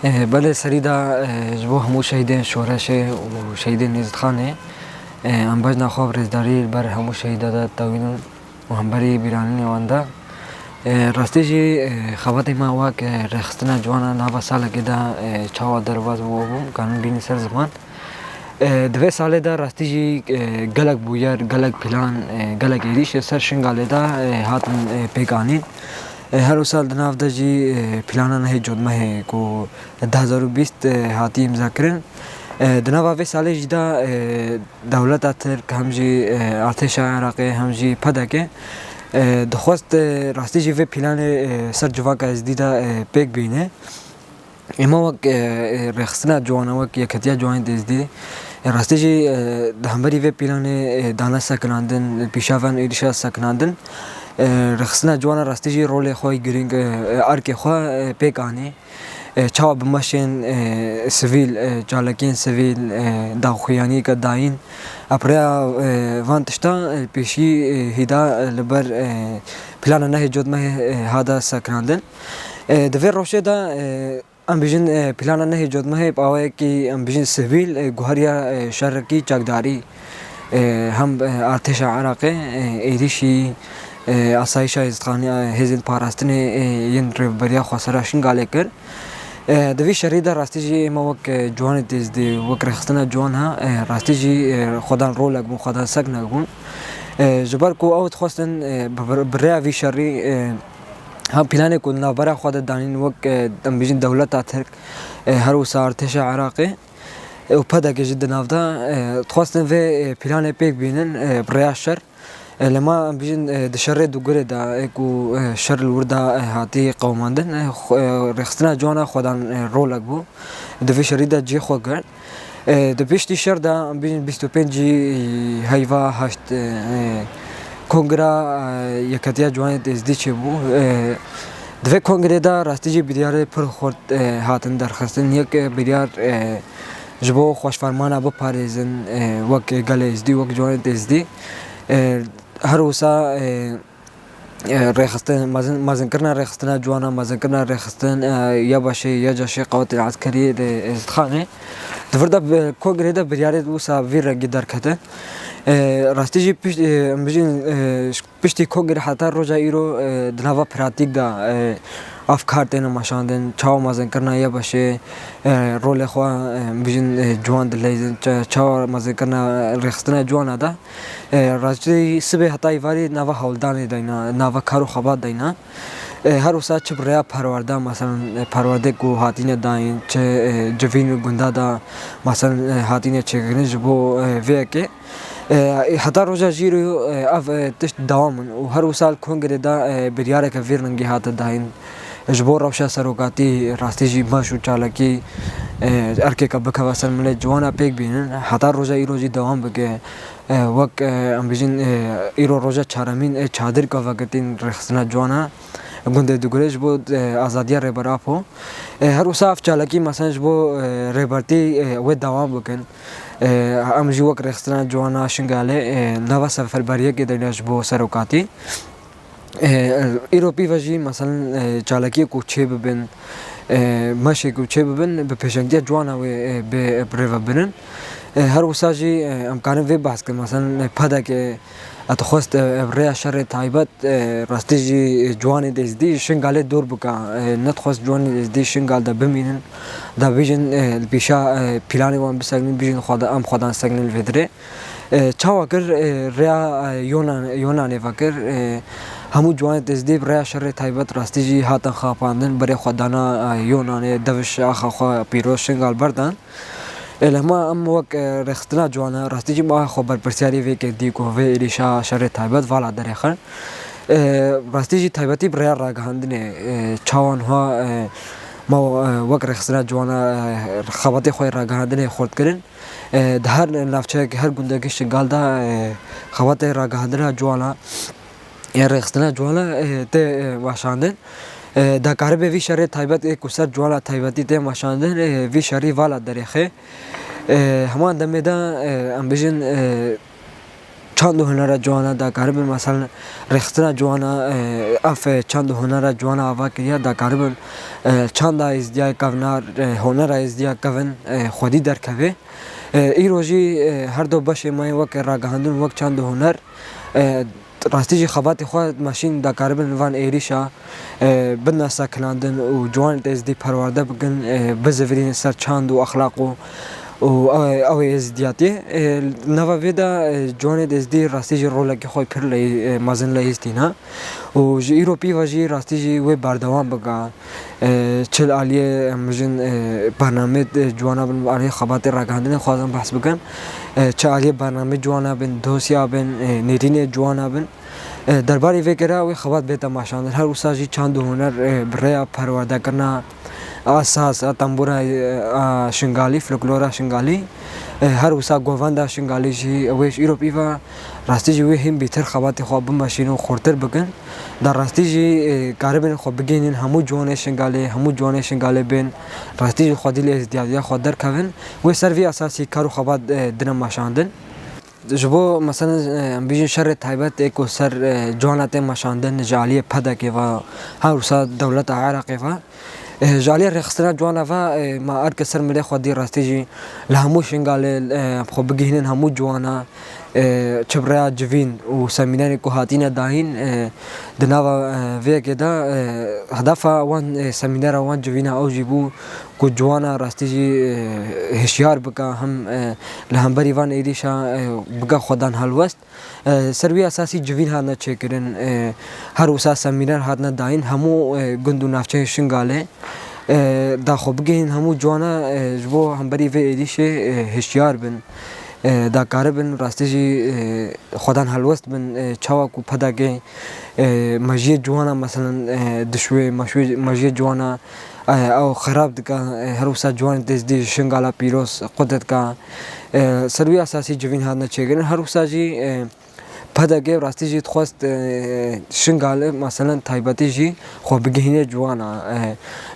بله سریدا جبو همو شهیدین شورشه و شهیدین نیزد خانه ام باج نخواب رزداری بر همو شهیدا دا تاوین و هم بری بیرانی واندا راستی جی خوات ما واک رخصتنا جوانا نوا سال که دا چاوا درواز بوم کانون بینی سر زمان دوی ساله دا راستی جی گلک بویر گلک پلان گلک ایریش سر شنگاله دا هاتن پیکانی هر سال دناف دا جی پلانا نه جود مه کو 2020 هاتی امضا کردن دناف اوی ساله جدا دولت اتر هم جی ارتش عراقی هم جی پدا که دخواست راستی جی و پلان سر جواک از دیدا پیک بینه اما وقت رخصتنا جوانا وقت یکتیا جوان دزدی راستی جی دهمبری و پلان دانا سکناندن پیشاون ایرشا سکناندن رخصتنا جوانا راستی جی رول خوی گرینگ ارک خو پیکانی چاو بمشین سیویل چالکین سیویل داخویانی که داین اپریا وان تشتا پیشی هیدا لبر پلان نه جود مه هادا سکناندن دوی روشه دا ام بیشن پلان نه جود مه پاوه کی ام بیشن سیویل گوهریا شرکی چاکداری هم ارتش عراقی ایریشی آسایش ازخانی هزین پاراستن ین ربریا خسراشین گاله کر دوی شریدا راستی جی ما وک جوان دیز دی وک رخصتنا جوان ها راستی جی خدان رول اگون خدان سگ نگون جبر کو اوت خواستن بریا وی شری هم پلان کو نبره خود دانین وک دم بیجن دولت اتر هر وسا ارتش عراقی و پدا که جد نافدا خواستن و پلان پیک بینن بریا شر لما بيجن دشرة دوغرة دا إكو شر الوردة هاتي قوماندن رخصتنا جوانا خدان رولك بو دفي شريدا جي خوغر دبيشتي شر دا بيجن 25 هايفا هاشت كونغرا يكتيا جوانا تزدي چه بو دفي كونغرا دا راستی جي بديار پر خورد هاتن درخستن يك بديار جبو خوش فرمانا بو پاريزن وك گله ازدي وك جوانا تزدي هر وسا رخصتن مازن کرنا رخصتنا جوانا مازن کرنا رخصتن یا باشه یا جاشه قوات العسكرية ازدخانه دفردا كوغريدا بريارد وسا وير گدار كته راستی جی پشتی کوگر حتی روزا ایرو دنوا پراتیک دا افکار تینا ماشاندن چاو مازن کرنا یا باشه رول خوا بیشتر جوان دلیزن چاو مازن کرنا رخصتنا جوان ادا راستی سبه حتی ایواری نوا هولدانی دینا نوا کارو خبات دینا هر وسا چه برای پرورده مثلا پرورده کو هاتینه داین چه جوین گنده دا مثلا هاتینه چه گرنج بو ویکه حتی روزا جیرو اف تشت دوامن و هر وسال کنگره دا بریاره که ویرنگی هات داین جبور روشا سروقاتی راستی جی ماشو چالکی ارکه که بکواسن مله جوانا پیک بینن حتی روزا ایرو جی دوام بگه وقت ام بیشین ایرو روزا چهارمین چادر که وقتین رخصتنا جوانا گنده دوگرش بود آزادیا ربرافو هر وصاف چالکی مثلا جبو ربرتی و دوام بکن ام جی وقت رخصتنا جوانا شنگاله نوا سفر بریه که دیناش بو سروقاتی ایروپی وجی مثلا چالکی کو چه ببین ماشي کو چه ببین به پیشنگی جوانا و به برو ببینن هر وساجی امکان وی بحث کن مثلا پدا که اتخواست برای شر تایبت راستی جی جوانی دزدی شنگاله دور بکا نتخواست جوانی دزدی شنگال دا بمینن دا بیجن پیشا پلانی وان بسگنین بیجن خودان سگنین الفدره چاوا کر ریا یونان فکر همو جوان دزدی برای شر تایبت راستی جی هاتن خواپاندن برای خودانا یونان دوش آخا خوا پیروز شنگال بردن لما ام وقت رخصتنا جوانا راستی جی ما خبر پرسیاری وی که دی کو وی ریشا شر تایبت والا درخن راستی جی تایبتی برای راگهاندنه چاوان ها ما وقت رخصتنا جوانا خباتی خوی راگهاندنه خورد کردن هر نافچه هر گندگی شنگال دا خبات راگهاندنه جوانا یا رخصتنا جوانا ته واشاندن دا کاربه وی شر تایبت کوسر جوالا تایبتی ته واشاندن وی شری والا درخه همان دمه دا ام بیشن چند هنر جوانا دا کاربن مثلا رختنا جوانا اف چند هنر جوانا آوا کریا دا کاربن چند ازدیا کونار هنر ازدیا کون خودی در کوه ای روزی هر دو باشه مای وک راگهاندون وک چند هنر راستی جی خبات خود ماشین دا کاربن وان ایریشا بدنا ساکلاندن و جوان ازدی پرورده بگن بزورین سر چند و اخلاق او ازدیاتی نوا ویدا جوان ازدی راستی جی رولا که خوی پر لی مازن لیستینا و جی ایروپی و جی راستی جی وی بردوام بگا چل علیه مجن برنامه جوانا بن علیه خبات راگهاندن خوازم بحث بگن چه علیه برنامه جوانا بن دوسیا بن نیرین جوانا بن درباره وکرا وی خبات بیتا ماشاندن هر وساجی چند هنر برای پرورده کرنا اساس تنبورا شنگالی فلکلورا شنگالی هر وسا گووندا شنگالی جی ویش ایروپی و راستی جی وی هم بیتر خبات خواب ماشینو خورتر بگن در راستی جی کاربن خواب بگینین همو جوان شنگالی بین راستی جی خودی ازدیادیا خود در کون وی سروی اساسی کارو خبات دنم ماشاندن جبو مثلا بیشتر شر تایبت ایکو سر جوانات ماشاندن جالی پدا که و هر وسا دولت عراقی و جالي رخصنا جوانا فا ما أركسر ملي خدي راستيجي لهمو شنغال خو بجهنن همو جوانا چبرا جوين وسميناني كوهاتينا داهين دناوا في كده هدفا وان سمينارا وان جوينا أو جيبو كو جوانا راستيجي هشيار بكا هم لهمبري وان إيديشا بكا خدان هالوست سروي أساسي جوين هادنا چكرن هر وسا سمينار هادنا داهين همو گندو نافچه شنغاله دا خو بگهن همو جوانا جبو همبري في إيديشه هشيار بن دا کاربن راستیجی خودان هلوست بن چاوا کو پدا که مجید جوانا مثلا دشوی مجید جوانا او خراب دکا هر وسا جوان دزدی شنگالا پیروس قدرت کا سروی اساسی جوین هادنا چگرن هر وسا جی پدا که راستیجی خواست شنگال مثلا تایباتی جی خو بگهینه جوانا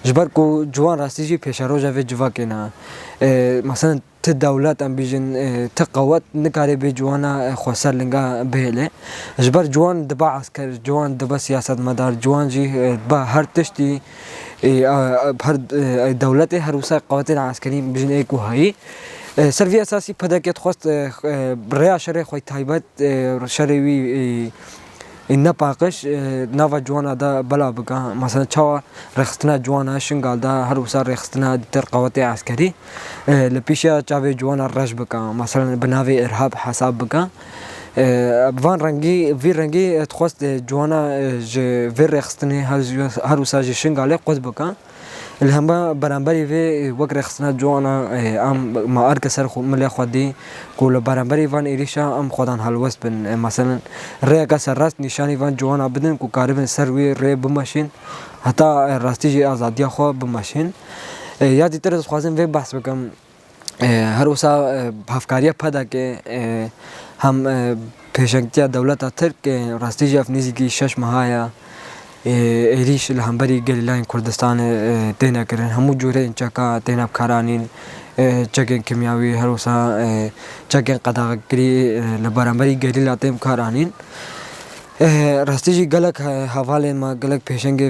جبر کو جوان راستیجی پیشروجا و جوا کنا مثلا تدولت ام بيجن تقوت نكاري بجوانا خوسر لنگا بهله جبر جوان دبا عسكر جوان دبا سياسة مدار جوان جي دبا هر تشتي هر دولت هر وسا قوات العسكري بيجن ايكو هاي سروي اساسي پدكت خوست بريا شري خوي تايبت شريوي إن باقش نوا جوانا دا بلا بقى مثلا شوا رخصتنا جوانا شنقال دا هر وسا رخصتنا دتر قوات عسكري لبيشا شاوي جوانا رش بقى مثلا بناوي إرهاب حساب بقى بوان رنگی وی رنگی تخواست جوانا وی رخصتنی هر وسا شنقال قد بقى الهما برانبري في وقت رخصنا جوانا ام ما أركسر خو ملي خدي كل برانبري فان إيريشا ام خدان هالوست بن مثلا رأي كسر راست نشاني فان جوانا بدن كو كاربن سروي رأي بماشين حتى راستيجي آزادية خو بماشين يا دي ترى خوازن في بحث بكم هر وسا بافكاريا پدا که هم پیشنگتیا دولت ترک راستیجی افنیزی کی شش ماهایا ایریش لهمبری گلیلاین کردستان تینا کرن همو جوره انچکا تینا بکارانین چکن کیمیاوی هر وسا چکن قداغگری لبرانبری گلیلا تیم کارانین راستیجی گلک حواله ما گلک پیشنگ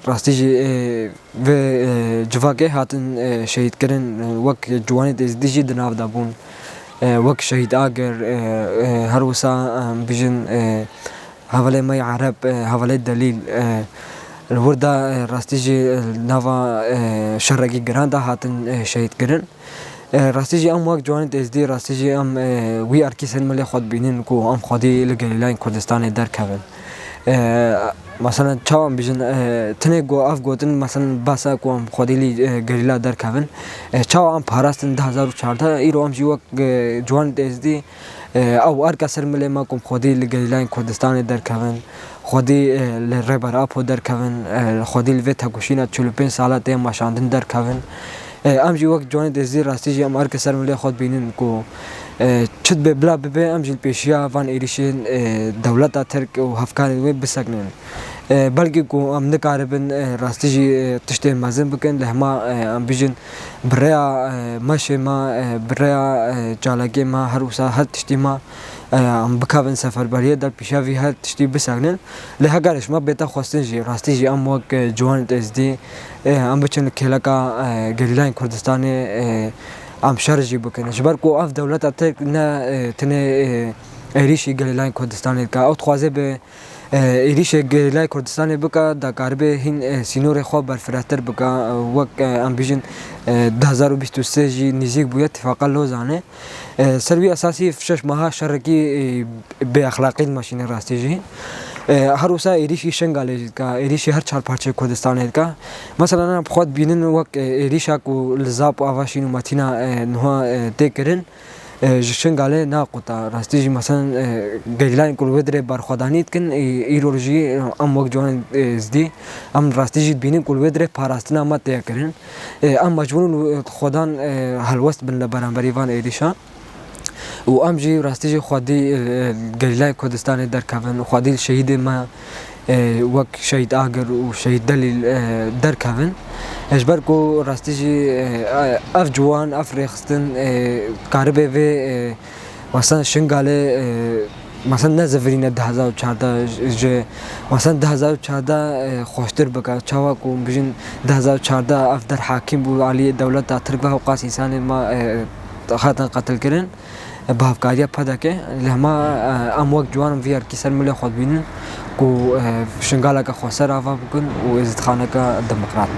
راستیجی و جواکه هاتن شهید کرن وک جوانی تزدیجی دناو دابون وک شهید آگر هر وسا بیجن حواله ماي عرب حواله دليل الوردا راستيجي نافا شرقي جراندا هاتن شهيد كرن راستيجي ام وقت جوانت ازدي راستيجي ام وي اركيسن ملي خود بينين كو ام خودي لجليلاين كردستان در كفن مثلا چاوام بيجن تنه گو اف گوتن مثلا باسا کو ام خودي لي گليلا در كفن چاوام پاراستن 2014 ايرو ام جوك جوانت ازدي او اركسر ملي ما كم خودي لجليلاين كردستان در كفن خودي لربر ابو در كفن خودي الفيتا كوشينا 45 ساله تي ماشاندن در كفن ام جي وقت جوانت ازدي راستيجي ام اركسر ملي خود بينين كو چد به بلا به امجل پیشیا وان ایریشن دولت ترک و هفکاری و بسکنن بلکه کو ام نکاربن راستیجی تشته مازن بکن لهما ام بیجن بریا مشه ما بریا جالگی ما هر وسا هر تشتی ما ام بکاون سفربریه در پیشاوی هر تشتی بساگنن لهگارش ما بیتا خواستن جی راستی جی ام وک جوان ازدی ام بچن کلکا گلیلان کردستان ام شارجی بکنه جبر کو اف دولت اتر نه تنه ایریشی گلیلان کردستان کا او خوازه به ایریش گلیلای کردستان بکا دا کاربه هین سینور خواب برفراتر بکا وک ام بیجن 2023 جی نزیک بوی اتفاقا لوزانه سروی اساسی فشش ماها شرکی به اخلاقی ماشین راستی جی هر وسا ایریشی شنگاله کا ایریشی هر چهار پارچه کردستان کا مثلا انا خود بینن وک ایریشا کو لزاب اواشین ماتینا نها تکرن شنگاله ناقطة راستيجي مثلا جيلان كل ودري بارخدانيت كن ايرولوجي ام وقت جوان زدي ام راستيجي بينين كل ودري باراستنا ما تيكرن ام مجبورون خدان هالوست بن لبرانبري فان ايديشا و ام جي راستيجي خدي جيلان كردستان در كافن خدي الشهيد ما وك شهيد آگر و شهيد دليل در كافن اجبر کو راستیجی اف جوان اف ریخستن کاربه و مثلا شنگاله مثلا نزفرین 2014 ج مثلا 2014 خوشتر بکا چاوا کو بجن 2014 اف در حاکم بو علی دولت ترک به اوقاس انسان ما خاطر قتل کرن بافکاریا پدا که لهما ام وقت جوان ویار کی سر مل خود بینن کو شنگاله کا خسر افا بکن و عزت خانه کا دموکرات